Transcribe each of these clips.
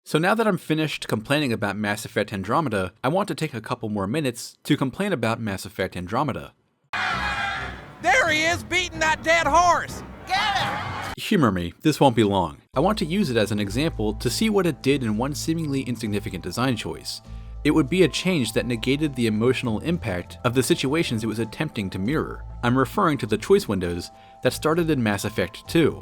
So now that I'm finished complaining about Mass Effect Andromeda, I want to take a couple more minutes to complain about Mass Effect Andromeda. There he is, beating that dead horse! Get him! Humor me, this won't be long. I want to use it as an example to see what it did in one seemingly insignificant design choice. It would be a change that negated the emotional impact of the situations it was attempting to mirror. I'm referring to the choice windows that started in Mass Effect 2.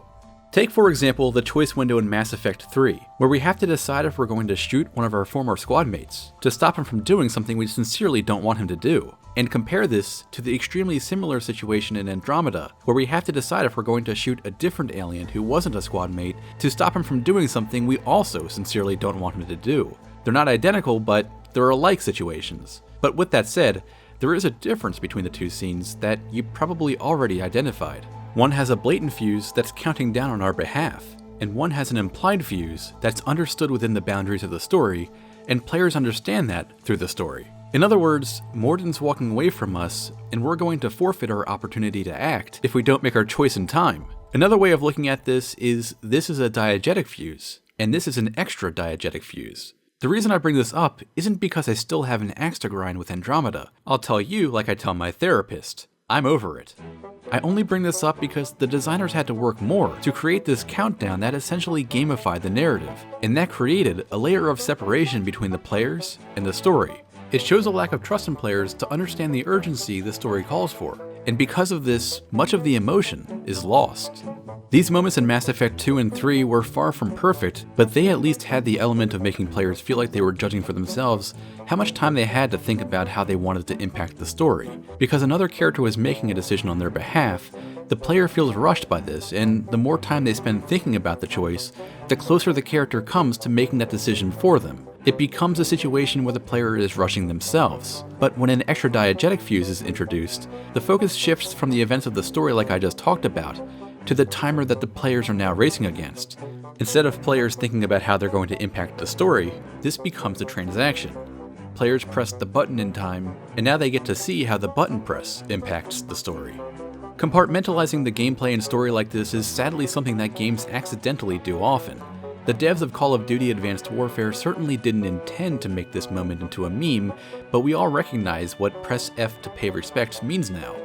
Take for example the choice window in Mass Effect 3, where we have to decide if we're going to shoot one of our former squad mates to stop him from doing something we sincerely don't want him to do. And compare this to the extremely similar situation in Andromeda, where we have to decide if we're going to shoot a different alien who wasn't a squad mate to stop him from doing something we also sincerely don't want him to do. They're not identical, but they're alike situations. But with that said, there is a difference between the two scenes that you probably already identified. One has a blatant fuse that's counting down on our behalf, and one has an implied fuse that's understood within the boundaries of the story, and players understand that through the story. In other words, Morden's walking away from us, and we're going to forfeit our opportunity to act if we don't make our choice in time. Another way of looking at this is a diegetic fuse, and this is an extra diegetic fuse. The reason I bring this up isn't because I still have an axe to grind with Andromeda. I'll tell you like I tell my therapist. I'm over it. I only bring this up because the designers had to work more to create this countdown that essentially gamified the narrative, and that created a layer of separation between the players and the story. It shows a lack of trust in players to understand the urgency the story calls for, and because of this, much of the emotion is lost. These moments in Mass Effect 2 and 3 were far from perfect, but they at least had the element of making players feel like they were judging for themselves how much time they had to think about how they wanted to impact the story. Because another character was making a decision on their behalf, the player feels rushed by this, and the more time they spend thinking about the choice, the closer the character comes to making that decision for them. It becomes a situation where the player is rushing themselves. But when an extra diegetic fuse is introduced, the focus shifts from the events of the story like I just talked about, to the timer that the players are now racing against. Instead of players thinking about how they're going to impact the story, this becomes a transaction. Players press the button in time, and now they get to see how the button press impacts the story. Compartmentalizing the gameplay and story like this is sadly something that games accidentally do often. The devs of Call of Duty Advanced Warfare certainly didn't intend to make this moment into a meme, but we all recognize what press F to pay respect means now.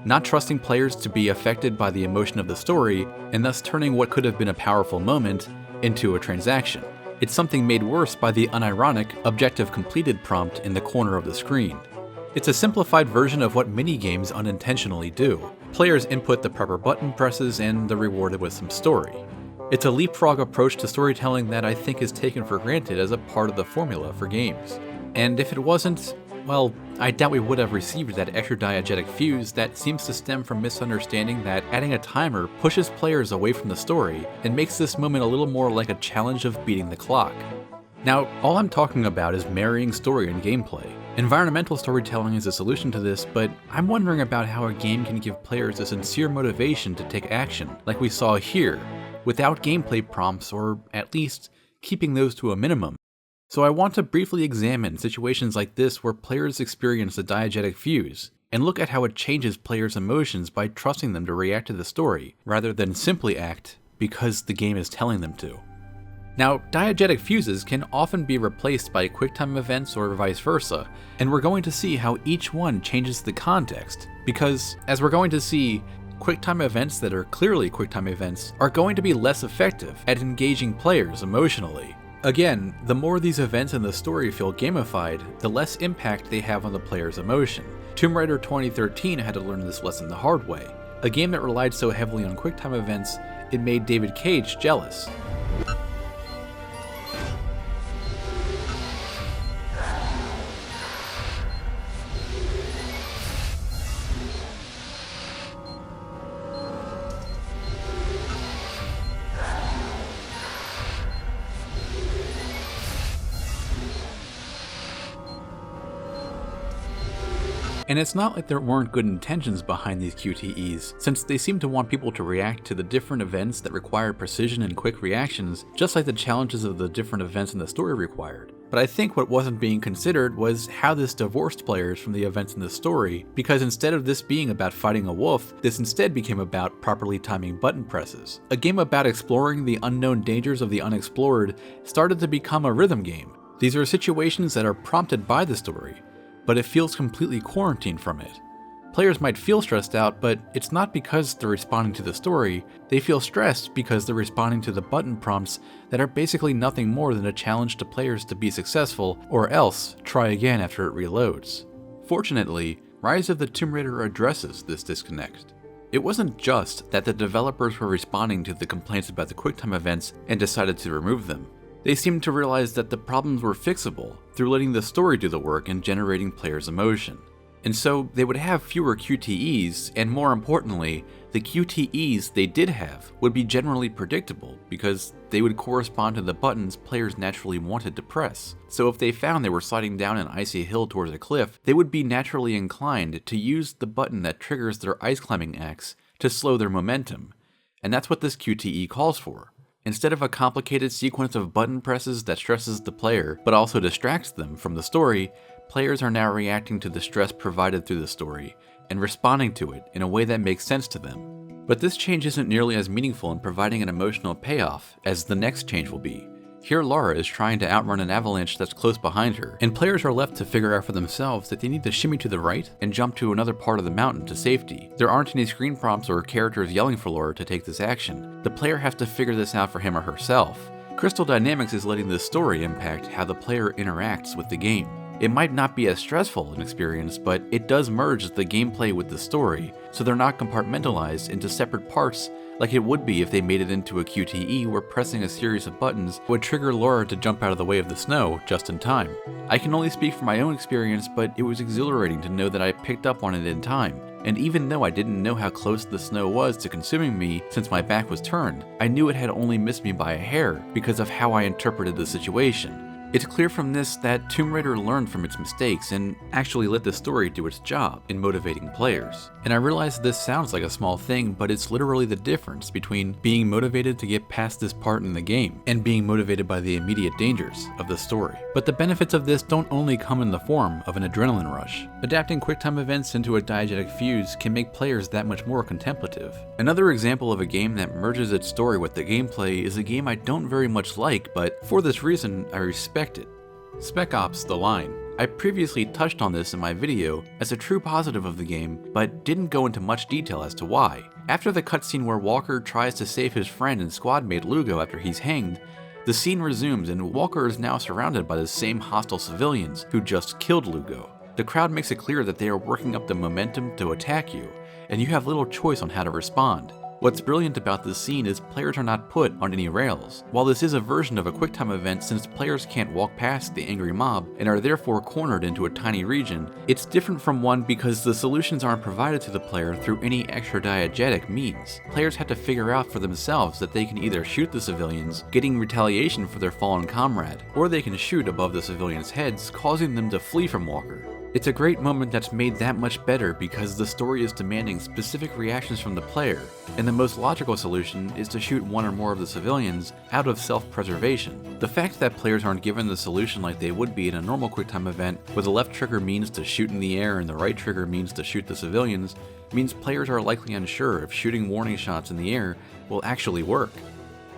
Not trusting players to be affected by the emotion of the story, and thus turning what could have been a powerful moment into a transaction. It's something made worse by the unironic objective completed prompt in the corner of the screen. It's a simplified version of what many games unintentionally do. Players input the proper button presses and they're rewarded with some story. It's a leapfrog approach to storytelling that I think is taken for granted as a part of the formula for games. And if it wasn't, well, I doubt we would have received that extra diegetic fuse that seems to stem from misunderstanding that adding a timer pushes players away from the story and makes this moment a little more like a challenge of beating the clock. Now, all I'm talking about is marrying story and gameplay. Environmental storytelling is a solution to this, but I'm wondering about how a game can give players a sincere motivation to take action, like we saw here, without gameplay prompts, or at least keeping those to a minimum. So I want to briefly examine situations like this where players experience a diegetic fuse, and look at how it changes players' emotions by trusting them to react to the story, rather than simply act because the game is telling them to. Now, diegetic fuses can often be replaced by QuickTime events or vice versa, and we're going to see how each one changes the context, because, as we're going to see, QuickTime events that are clearly QuickTime events are going to be less effective at engaging players emotionally. Again, the more these events in the story feel gamified, the less impact they have on the player's emotion. Tomb Raider 2013 had to learn this lesson the hard way. A game that relied so heavily on QuickTime events, it made David Cage jealous. And it's not like there weren't good intentions behind these QTEs, since they seem to want people to react to the different events that required precision and quick reactions, just like the challenges of the different events in the story required. But I think what wasn't being considered was how this divorced players from the events in the story, because instead of this being about fighting a wolf, this instead became about properly timing button presses. A game about exploring the unknown dangers of the unexplored started to become a rhythm game. These are situations that are prompted by the story, but it feels completely quarantined from it. Players might feel stressed out, but it's not because they're responding to the story. They feel stressed because they're responding to the button prompts that are basically nothing more than a challenge to players to be successful, or else try again after it reloads. Fortunately, Rise of the Tomb Raider addresses this disconnect. It wasn't just that the developers were responding to the complaints about the QuickTime events and decided to remove them. They seemed to realize that the problems were fixable through letting the story do the work and generating players' emotion. And so they would have fewer QTEs, and more importantly, the QTEs they did have would be generally predictable because they would correspond to the buttons players naturally wanted to press. So if they found they were sliding down an icy hill towards a cliff, they would be naturally inclined to use the button that triggers their ice climbing axe to slow their momentum. And that's what this QTE calls for. Instead of a complicated sequence of button presses that stresses the player but also distracts them from the story, players are now reacting to the stress provided through the story and responding to it in a way that makes sense to them. But this change isn't nearly as meaningful in providing an emotional payoff as the next change will be. Here Lara is trying to outrun an avalanche that's close behind her, and players are left to figure out for themselves that they need to shimmy to the right and jump to another part of the mountain to safety. There aren't any screen prompts or characters yelling for Lara to take this action. The player has to figure this out for him or herself. Crystal Dynamics is letting the story impact how the player interacts with the game. It might not be as stressful an experience, but it does merge the gameplay with the story, so they're not compartmentalized into separate parts like it would be if they made it into a QTE where pressing a series of buttons would trigger Lara to jump out of the way of the snow just in time. I can only speak from my own experience, but it was exhilarating to know that I picked up on it in time. And even though I didn't know how close the snow was to consuming me since my back was turned, I knew it had only missed me by a hair because of how I interpreted the situation. It's clear from this that Tomb Raider learned from its mistakes and actually let the story do its job in motivating players. And I realize this sounds like a small thing, but it's literally the difference between being motivated to get past this part in the game and being motivated by the immediate dangers of the story. But the benefits of this don't only come in the form of an adrenaline rush. Adapting QuickTime events into a diegetic fuse can make players that much more contemplative. Another example of a game that merges its story with the gameplay is a game I don't very much like, but for this reason I respect it. Spec Ops the Line. I previously touched on this in my video as a true positive of the game, but didn't go into much detail as to why. After the cutscene where Walker tries to save his friend and squadmate Lugo after he's hanged, the scene resumes and Walker is now surrounded by the same hostile civilians who just killed Lugo. The crowd makes it clear that they are working up the momentum to attack you, and you have little choice on how to respond. What's brilliant about this scene is players are not put on any rails. While this is a version of a QuickTime event since players can't walk past the angry mob and are therefore cornered into a tiny region, it's different from one because the solutions aren't provided to the player through any extra diegetic means. Players have to figure out for themselves that they can either shoot the civilians, getting retaliation for their fallen comrade, or they can shoot above the civilians' heads, causing them to flee from Walker. It's a great moment that's made that much better because the story is demanding specific reactions from the player, and the most logical solution is to shoot one or more of the civilians out of self-preservation. The fact that players aren't given the solution like they would be in a normal QuickTime event, where the left trigger means to shoot in the air and the right trigger means to shoot the civilians, means players are likely unsure if shooting warning shots in the air will actually work.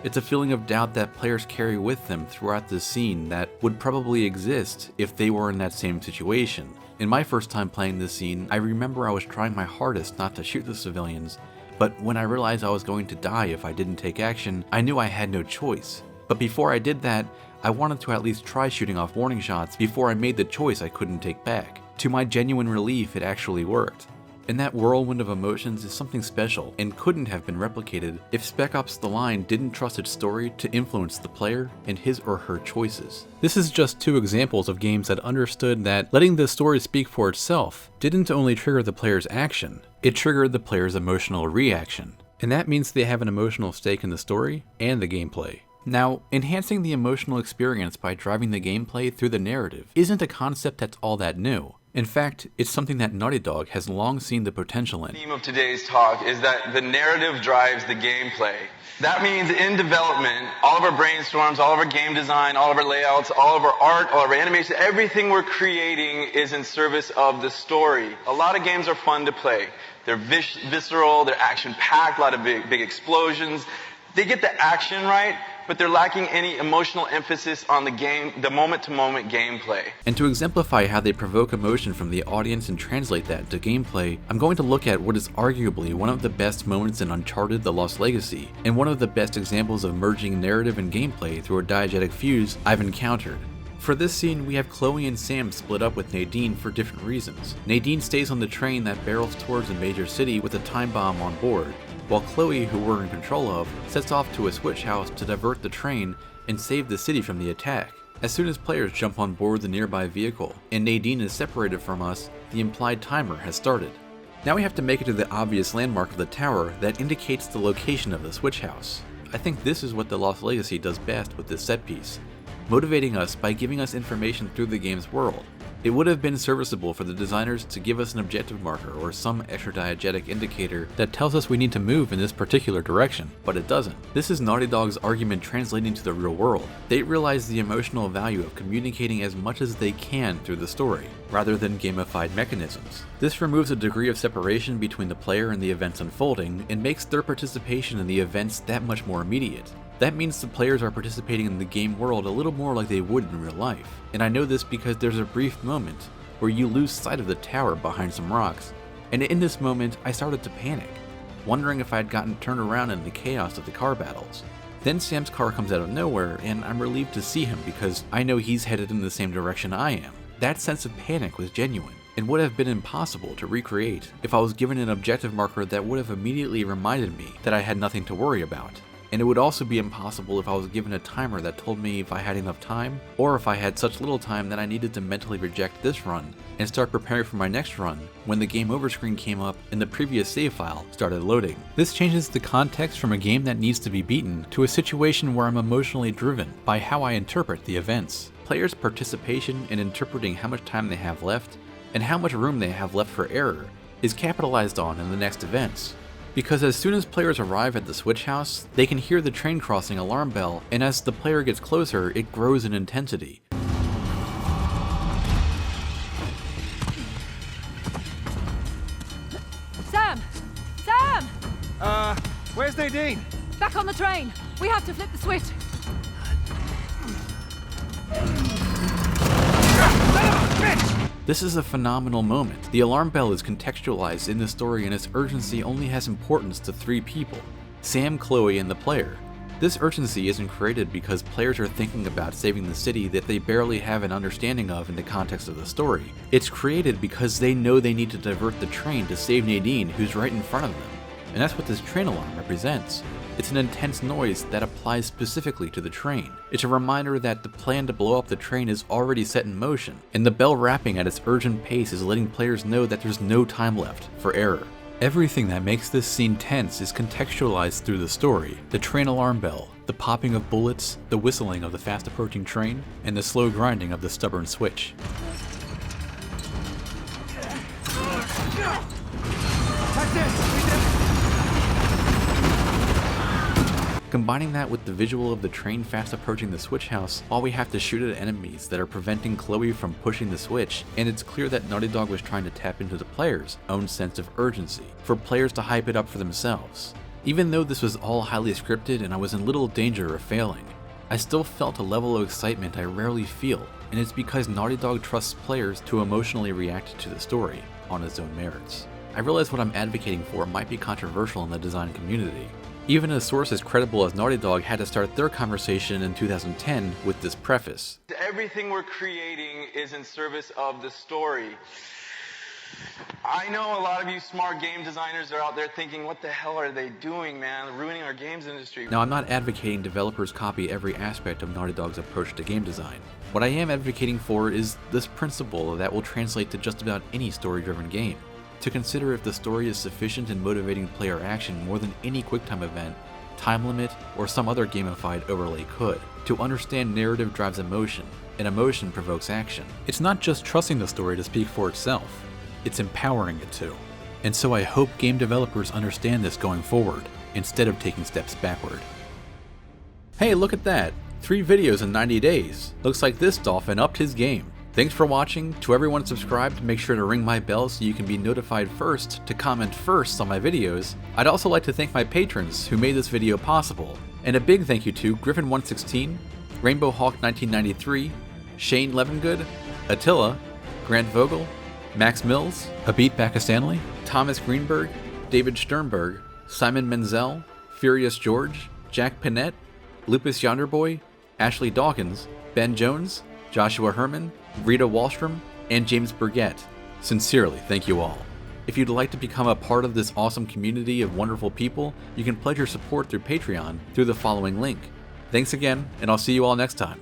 It's a feeling of doubt that players carry with them throughout this scene that would probably exist if they were in that same situation. In my first time playing this scene, I remember I was trying my hardest not to shoot the civilians, but when I realized I was going to die if I didn't take action, I knew I had no choice. But before I did that, I wanted to at least try shooting off warning shots before I made the choice I couldn't take back. To my genuine relief, it actually worked. And that whirlwind of emotions is something special and couldn't have been replicated if Spec Ops the Line didn't trust its story to influence the player and his or her choices. This is just two examples of games that understood that letting the story speak for itself didn't only trigger the player's action, it triggered the player's emotional reaction. And that means they have an emotional stake in the story and the gameplay. Now, enhancing the emotional experience by driving the gameplay through the narrative isn't a concept that's all that new. In fact, it's something that Naughty Dog has long seen the potential in. The theme of today's talk is that the narrative drives the gameplay. That means in development, all of our brainstorms, all of our game design, all of our layouts, all of our art, all of our animation, everything we're creating is in service of the story. A lot of games are fun to play. They're visceral, they're action-packed, a lot of big explosions. They get the action right, but they're lacking any emotional emphasis on the moment-to-moment gameplay. And to exemplify how they provoke emotion from the audience and translate that to gameplay, I'm going to look at what is arguably one of the best moments in Uncharted: The Lost Legacy, and one of the best examples of merging narrative and gameplay through a diegetic fuse I've encountered. For this scene, we have Chloe and Sam split up with Nadine for different reasons. Nadine stays on the train that barrels towards a major city with a time bomb on board, while Chloe, who we're in control of, sets off to a switch house to divert the train and save the city from the attack. As soon as players jump on board the nearby vehicle, and Nadine is separated from us, the implied timer has started. Now we have to make it to the obvious landmark of the tower that indicates the location of the switch house. I think this is what The Lost Legacy does best with this set piece, motivating us by giving us information through the game's world. It would have been serviceable for the designers to give us an objective marker or some extra diegetic indicator that tells us we need to move in this particular direction, but it doesn't. This is Naughty Dog's argument translating to the real world. They realize the emotional value of communicating as much as they can through the story, rather than gamified mechanisms. This removes a degree of separation between the player and the events unfolding, and makes their participation in the events that much more immediate. That means the players are participating in the game world a little more like they would in real life. And I know this because there's a brief moment where you lose sight of the tower behind some rocks, and in this moment I started to panic, wondering if I had gotten turned around in the chaos of the car battles. Then Sam's car comes out of nowhere, and I'm relieved to see him because I know he's headed in the same direction I am. That sense of panic was genuine, and would have been impossible to recreate if I was given an objective marker that would have immediately reminded me that I had nothing to worry about. And it would also be impossible if I was given a timer that told me if I had enough time, or if I had such little time that I needed to mentally reject this run and start preparing for my next run when the game over screen came up and the previous save file started loading. This changes the context from a game that needs to be beaten to a situation where I'm emotionally driven by how I interpret the events. Players' participation in interpreting how much time they have left and how much room they have left for error is capitalized on in the next events. Because as soon as players arrive at the switch house, they can hear the train crossing alarm bell, and as the player gets closer, it grows in intensity. Sam! Sam! Where's Nadine? Back on the train! We have to flip the switch! This is a phenomenal moment. The alarm bell is contextualized in the story, and its urgency only has importance to 3 people: Sam, Chloe, and the player. This urgency isn't created because players are thinking about saving the city that they barely have an understanding of in the context of the story. It's created because they know they need to divert the train to save Nadine, who's right in front of them. And that's what this train alarm represents. It's an intense noise that applies specifically to the train. It's a reminder that the plan to blow up the train is already set in motion, and the bell rapping at its urgent pace is letting players know that there's no time left for error. Everything that makes this scene tense is contextualized through the story: the train alarm bell, the popping of bullets, the whistling of the fast approaching train, and the slow grinding of the stubborn switch. Combining that with the visual of the train fast approaching the switch house while we have to shoot at enemies that are preventing Chloe from pushing the switch, and it's clear that Naughty Dog was trying to tap into the player's own sense of urgency, for players to hype it up for themselves. Even though this was all highly scripted and I was in little danger of failing, I still felt a level of excitement I rarely feel, and it's because Naughty Dog trusts players to emotionally react to the story on its own merits. I realize what I'm advocating for might be controversial in the design community. Even a source as credible as Naughty Dog had to start their conversation in 2010 with this preface: Everything we're creating is in service of the story. I know a lot of you smart game designers are out there thinking, what the hell are they doing, man? Ruining our games industry. Now, I'm not advocating developers copy every aspect of Naughty Dog's approach to game design. What I am advocating for is this principle that will translate to just about any story-driven game: to consider if the story is sufficient in motivating player action more than any QuickTime event, time limit, or some other gamified overlay could. To understand narrative drives emotion, and emotion provokes action. It's not just trusting the story to speak for itself, it's empowering it to. And so I hope game developers understand this going forward, instead of taking steps backward. Hey, look at that! 3 videos in 90 days. Looks like this dolphin upped his game. Thanks for watching. To everyone subscribed, make sure to ring my bell so you can be notified first to comment first on my videos. I'd also like to thank my patrons who made this video possible. And a big thank you to Griffin116, Rainbow Hawk 1993, Shane Levengood, Attila, Grant Vogel, Max Mills, Abit Pakistanli, Thomas Greenberg, David Sternberg, Simon Menzel, Furious George, Jack Pinette, Lupus Yonderboy, Ashley Dawkins, Ben Jones, Joshua Herman, Rita Wallstrom, and James Burgett. Sincerely, thank you all. If you'd like to become a part of this awesome community of wonderful people, you can pledge your support through Patreon through the following link. Thanks again, and I'll see you all next time.